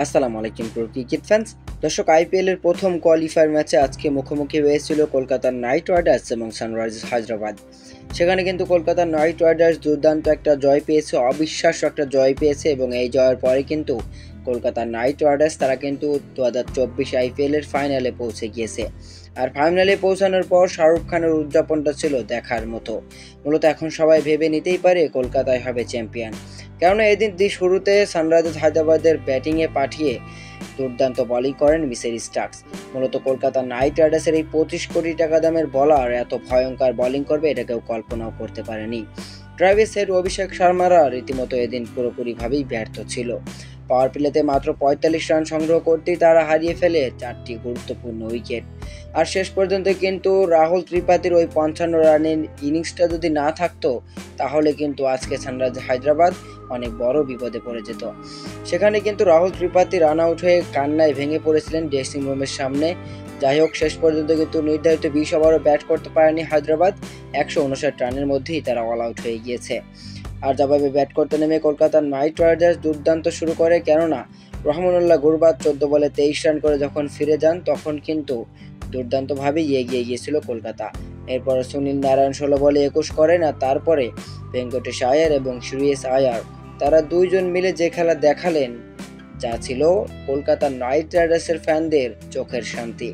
আসসালামু আলাইকুম প্রিয় ক্রিকেট ফ্যান্স। দর্শক, আইপিএলের প্রথম কোয়ালিফায়ার ম্যাচে আজকে মুখোমুখি হয়েছিল কলকাতার নাইট রাইডার্স এবং সানরাইজার্স হায়দ্রাবাদ। সেখানে কিন্তু কলকাতার নাইট রাইডার্স দুর্দান্ত একটা জয় পেয়েছে, অবিশ্বাস্য একটা জয় পেয়েছে এবং এই জয়ের পরে কিন্তু কলকাতার নাইট রাইডার্স তারা কিন্তু 2024 আইপিএলের ফাইনালে পৌঁছে গিয়েছে। আর ফাইনালে পৌঁছানোর পর শাহরুখ খানের উদযাপনটা ছিল দেখার মতো। মূলত এখন সবাই ভেবে নিতেই পারে কলকাতায় হবে চ্যাম্পিয়ন, কেননা এদিন শুরুতে সানরাইজার্স হায়দ্রাবাদের ব্যাটিংয়ে পাঠিয়ে দুর্দান্ত বোলিং করেন মিচেল স্টার্কস। মূলত কলকাতা নাইট রাইডার্সের এই 25 কোটি টাকা দামের বলার এত ভয়ঙ্কর বোলিং করবে এটা কেউ কল্পনাও করতে পারেনি। ট্রাভিস হেড, অভিষেক শর্মারা রীতিমতো এদিন পুরোপুরিভাবেই ব্যর্থ ছিল। পাওয়ার প্লেতে মাত্র 45 রান সংগ্রহ করতেই তারা হারিয়ে ফেলে 4টি গুরুত্বপূর্ণ উইকেট। আর শেষ পর্যন্ত কিন্তু রাহুল ত্রিপাঠীর ওই 55 রানের ইনিংসটা যদি না থাকতো তাহলে কিন্তু আজকে সানরাইজার্স হায়দ্রাবাদ অনেক বড় বিপদে পড়ে যেত। সেখানে কিন্তু রাহুল ত্রিপাঠী রান আউট হয়ে কান্নায় ভেঙে পড়েছিলেন ড্রেসিং রুমের সামনে। যাই হোক, শেষ পর্যন্ত কিন্তু নির্ধারিত 20 ওভারও ব্যাট করতে পারেনি হায়দ্রাবাদ। 159 রানের মধ্যেই তারা অল আউট হয়ে গিয়েছে। আর যেভাবে ব্যাট করতে নেমে কলকাতার নাইট রাইডার্স দুর্দান্ত শুরু করে, কেননা রহমানুল্লাহ গুরবাজ 14 বলে 23 রান করে যখন ফিরে যান তখন কিন্তু দুর্দান্তভাবেই এগিয়ে গিয়েছিল কলকাতা। এরপর সুনীল নারায়ণ 16 বলে 21 করেন, আর তারপরে ভেঙ্কটেশ আয়ার এবং শ্রেয়স আয়ার তারা দুইজন মিলে যে খেলা দেখালেন যা ছিল কলকাতা নাইট রাইডার্সের ফ্যানদের চোখের শান্তি।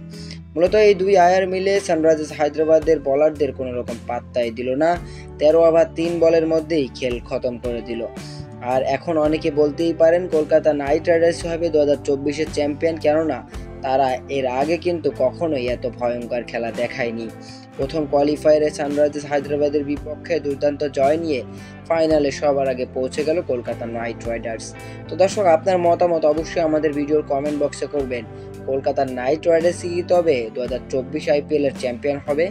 মূলত এই দুই আয়ার মিলে সানরাইজার্স হায়দ্রাবাদের বোলারদের কোনো রকম পাত্তাই দিল না। 13 ওভার 3 বলের মধ্যেই খেল খতম করে দিল। আর এখন অনেকে বলতেই পারেন কলকাতা নাইট রাইডার্স হবে 2024-এর চ্যাম্পিয়ন, কেননা তারা এর আগে কিন্তু কখনোই এত ভয়ঙ্কর খেলা দেখায়নি। প্রথম কোয়ালিফায়ারে সানরাইজার্স হায়দ্রাবাদের বিপক্ষে দুর্দান্ত জয় নিয়ে ফাইনালে সবার আগে পৌঁছে গেল কলকাতা নাইট রাইডার্স। তো দর্শক, আপনার মতামত অবশ্যই আমাদের ভিডিওর কমেন্ট বক্সে করবেন। কলকাতা নাইট রাইডার্স কি তবে 2024 আইপিএল এর চ্যাম্পিয়ন হবে?